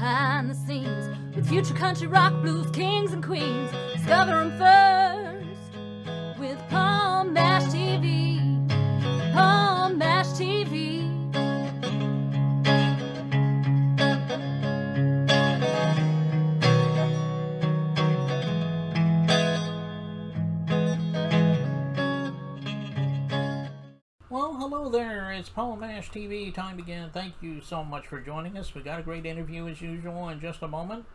behind the scenes with future country rock blues kings and queens. Discover them first with Palm Mash TV. Palm Mash TV. Well, hello there. It's Paul Mash TV time again. Thank you so much for joining us. We got a great interview as usual in just a moment.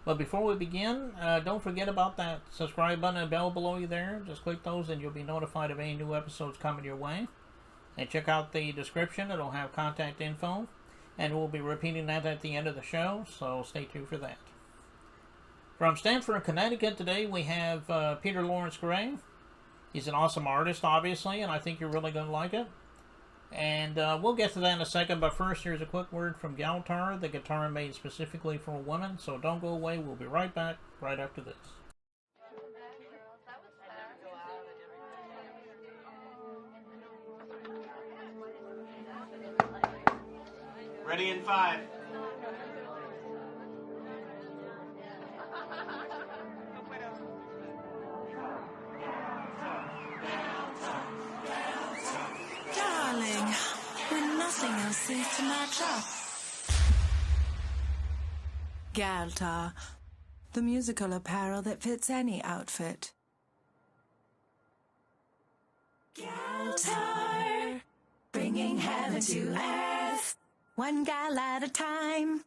But before we begin, don't forget about that subscribe button and bell below you there. Just click those and you'll be notified of any new episodes coming your way. And check out the description. It'll have contact info. And we'll be repeating that at the end of the show, so stay tuned for that. From Stamford, Connecticut today, we have Peter Lawrence Gray. He's an awesome artist, obviously, and I think you're really going to like it. And we'll get to that in a second, but first, here's a quick word from Galtar, the guitar made specifically for women. So don't go away. We'll be right back right after this. Ready in 5. Darling, when nothing else seems to match up. Galtar, the musical apparel that fits any outfit. Galtar, bringing heaven to earth, one gal at a time.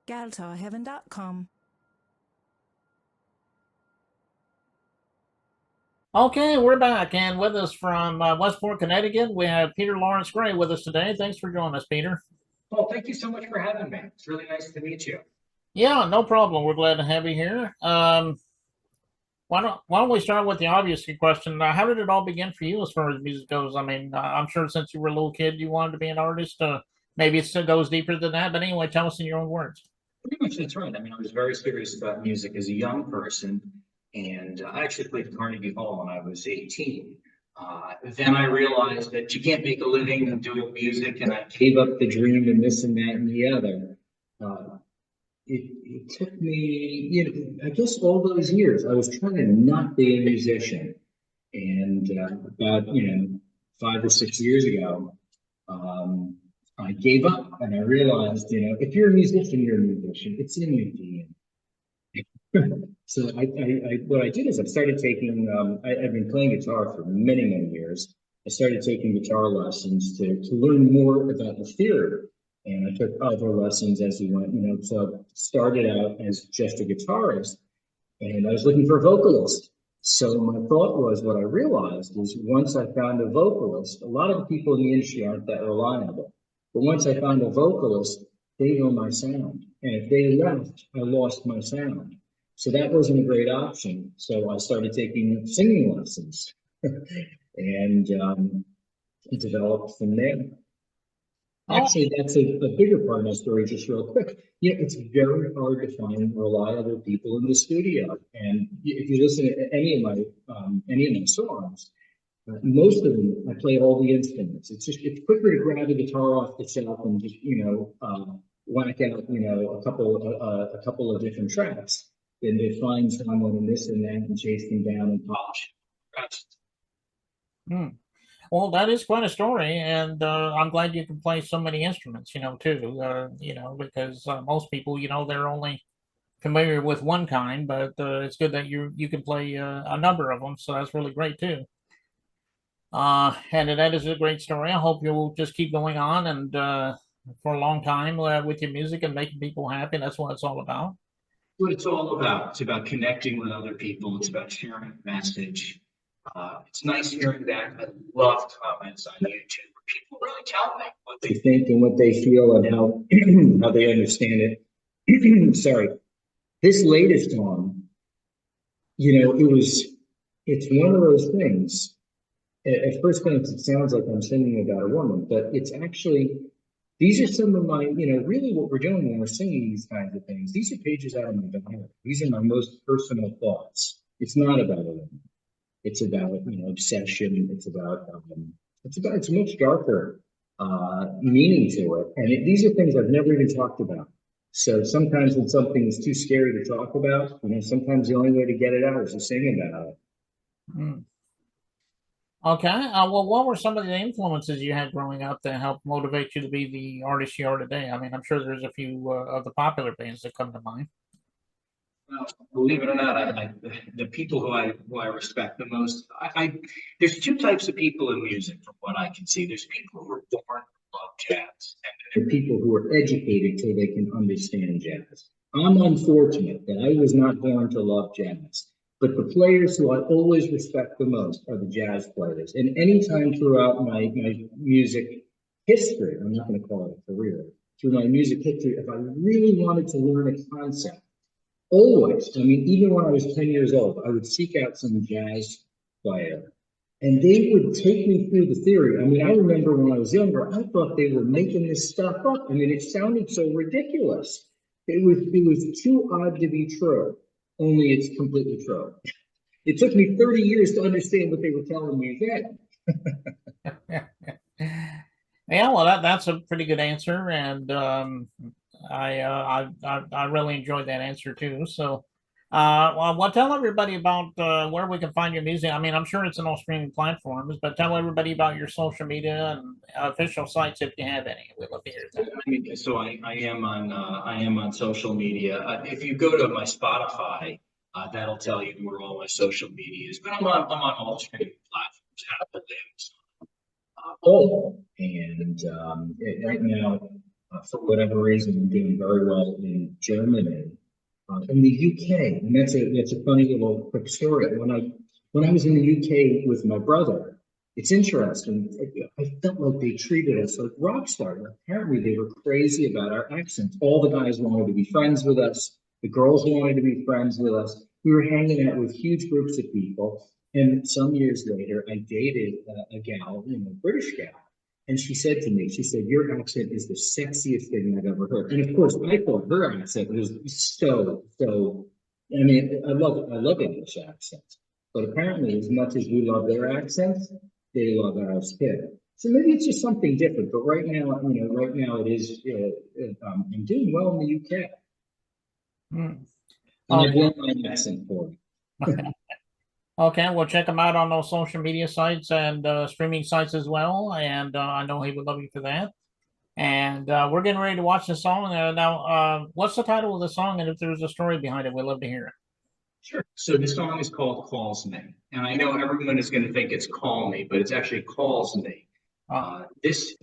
GaltarHeaven.com. Okay, we're back, and with us from Westport, Connecticut, we have Peter Lawrence Gray with us today. Thanks for joining us, Peter. Well, thank you so much for having me. It's really nice to meet you. Yeah, no problem. We're glad to have you here. Why don't we start with the obvious question? How did it all begin for you as far as music goes? I mean, I'm sure since you were a little kid, you wanted to be an artist. Maybe it still goes deeper than that, but anyway, tell us in your own words. Pretty much that's right. I mean, I was very serious about music as a young person, and I actually played at Carnegie Hall when I was 18. Then I realized that you can't make a living doing music, and I gave up the dream and this and that and the other. It took me, I guess all those years, I was trying to not be a musician. And about, 5 or 6 years ago, I gave up and I realized, if you're a musician, you're a musician. It's in your DNA. So what I did is I started taking, I've been playing guitar for many, many years. I started taking guitar lessons to learn more about the theory. And I took other lessons as we went, so started out as just a guitarist, and I was looking for a vocalist. So my thought was, what I realized is once I found a vocalist, a lot of the people in the industry aren't that reliable. But once I found a vocalist, they know my sound. And if they left, I lost my sound. So that wasn't a great option. So I started taking singing lessons and it developed from there. Actually, that's a bigger part of my story, just real quick. It's very hard to find reliable people in the studio. And if you listen to any of my songs, most of them, I play all the instruments. It's quicker to grab a guitar off the shelf and just, whack out, a couple of different tracks than to find someone and this and that and chase them down and polish. Well, that is quite a story, and I'm glad you can play so many instruments, too, because most people, they're only familiar with one kind, but it's good that you can play a number of them, so that's really great, too. And that is a great story. I hope you'll just keep going on and for a long time with your music and making people happy. That's what it's all about. What it's all about. It's about connecting with other people. It's about sharing a message. It's nice hearing that. I love comments on YouTube. People really tell me what they think and what they feel and how they understand it. Sorry. This latest song, it's one of those things. At first glance, it sounds like I'm singing about a woman, but it's actually, these are some of my, really what we're doing when we're singing these kinds of things. These are pages out of my diary. These are my most personal thoughts. It's not about a woman. It's about, obsession. It's a much darker meaning to it. And these are things I've never even talked about. So sometimes when something is too scary to talk about, sometimes the only way to get it out is to sing about it. Mm. Okay. Well, what were some of the influences you had growing up that helped motivate you to be the artist you are today? I mean, I'm sure there's a few of the popular bands that come to mind. Well, believe it or not, the people who I respect the most, there's two types of people in music, from what I can see. There's people who are born to love jazz, and there are people who are educated so they can understand jazz. I'm unfortunate that I was not born to love jazz, but the players who I always respect the most are the jazz players. And anytime throughout my music history, I'm not going to call it a career, through my music history, if I really wanted to learn a concept, always, even when I was 10 years old, I would seek out some jazz player and they would take me through the theory. I remember when I was younger, I thought they were making this stuff up. It sounded so ridiculous. It was too odd to be true, only it's completely true. It took me 30 years to understand what they were telling me then. Yeah, well, that's a pretty good answer, and I really enjoyed that answer too. So, well, tell everybody about where we can find your music. I'm sure it's in all streaming platforms, but tell everybody about your social media and official sites if you have any. We'd love to hear that. So I am on social media. If you go to my Spotify, that'll tell you where all my social media is. But I'm on all streaming platforms, Apple, Amazon, and right now, for whatever reason, I'm doing very well in Germany, in the UK, and that's a funny little quick story. When I was in the UK with my brother, it's interesting. I felt like they treated us like rock stars. Apparently, they were crazy about our accents. All the guys wanted to be friends with us. The girls wanted to be friends with us. We were hanging out with huge groups of people. And some years later, I dated a gal, a British gal. And she said to me, your accent is the sexiest thing I've ever heard. And of course, I thought her accent was so, I love English accents. But apparently, as much as we love their accents, they love ours too. So maybe it's just something different. But right now, it is, I'm doing well in the UK. And I've learned my accent for it. Okay, well, check him out on those social media sites and streaming sites as well. And I know he would love you for that. And we're getting ready to watch the song. Now, what's the title of the song? And if there's a story behind it, we'd love to hear it. Sure. So the song is called Calls Me. And I know everyone is going to think it's Call Me, but it's actually Calls Me. This,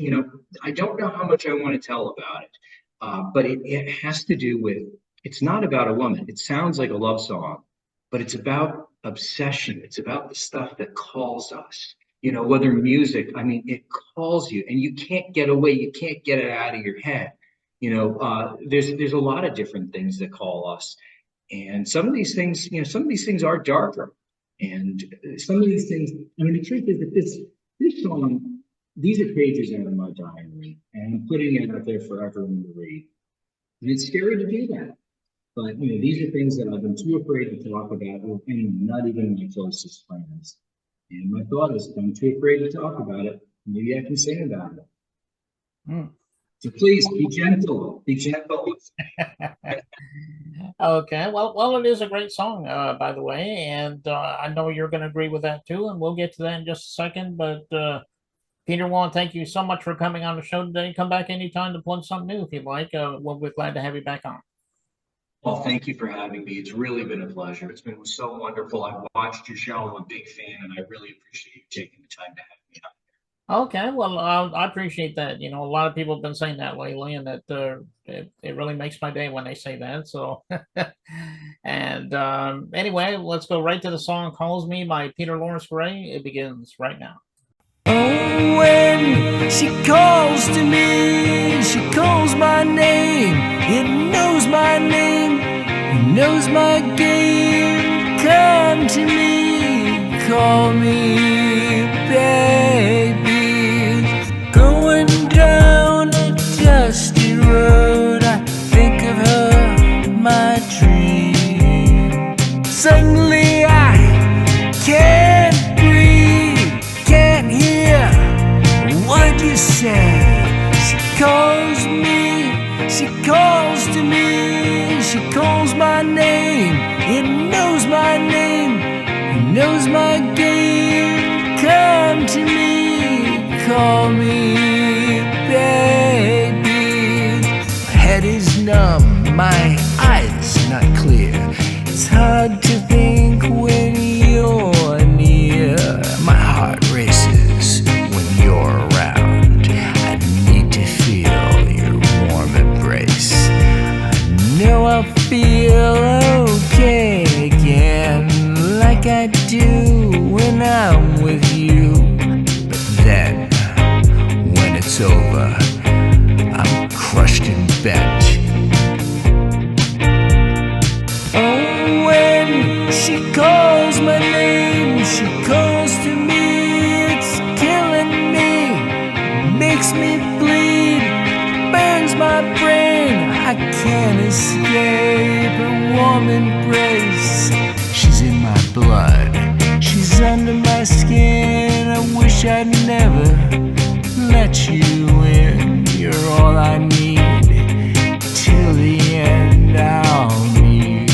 I don't know how much I want to tell about it, but it has to do with, it's not about a woman. It sounds like a love song, but it's about obsession. It's about the stuff that calls us, whether music, it calls you and you can't get away. You can't get it out of your head. There's a lot of different things that call us. And some of these things, are darker. And some of these things, the truth is that this song, these are pages out of my diary, and I'm putting it out there for everyone to read. And it's scary to do that. But, these are things that I've been too afraid to talk about with anyone, not even my closest friends. And my thought is, if I'm too afraid to talk about it, maybe I can sing about it. So please be gentle. Be gentle. Okay. Well, it is a great song, by the way, and I know you're going to agree with that too, and we'll get to that in just a second. But Peter Wan, thank you so much for coming on the show today. Come back anytime to plug something new if you'd like. We'll be glad to have you back on. Well, thank you for having me. It's really been a pleasure. It's been so wonderful. I've watched your show. I'm a big fan, and I really appreciate you taking the time to have me on. Okay, well, I appreciate that. A lot of people have been saying that lately, and that it really makes my day when they say that. So, and anyway, let's go right to the song "Calls Me" by Peter Lawrence Gray. It begins right now. Oh, when she calls to me, she calls my name. It knows my name, it knows my game. Come to me, call me, baby. Going down a dusty road, I think of her, my dream. Suddenly I can't breathe, can't hear what you say. She calls to me, she calls my name. It knows my name, it knows my game. Come to me, call me baby. My head is numb, my eyes not clear. It's hard to think when you're near. My heart races when you're around. I need to feel your warm embrace. I know I'll feel okay again, like I do when I'm with you. But then, when it's over, I'm crushed and bent. Oh, when she calls my name, she calls to me. It's killing me, makes me bleed, burns my brain. I can't escape her warm embrace. She's in my blood, she's under my skin. I wish I'd never let you in. You're all I need, till the end I'll need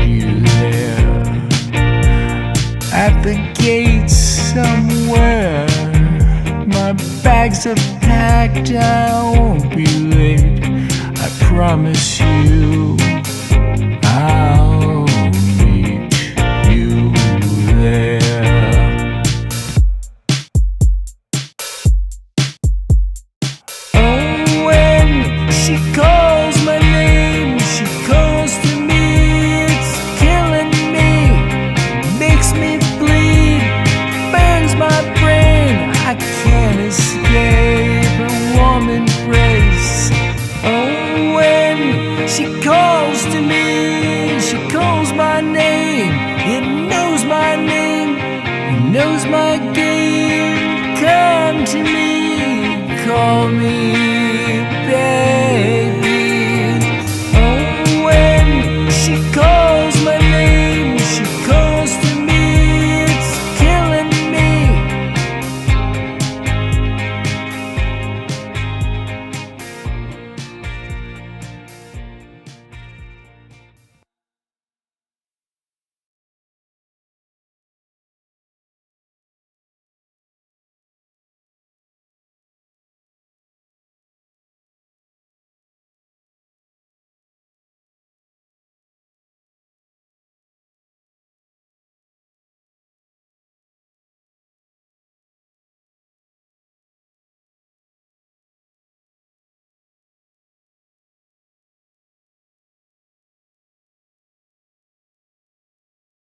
you there. At the gates somewhere, my bags are packed, I won't be late. I promise you I'll meet you there. Oh, when she calls my name, she calls to me. It's killing me, makes me bleed, burns my brain. I can't escape her warm embrace. Oh, when she calls to me, she calls my name. It knows my name, it knows my game. Come to me, call me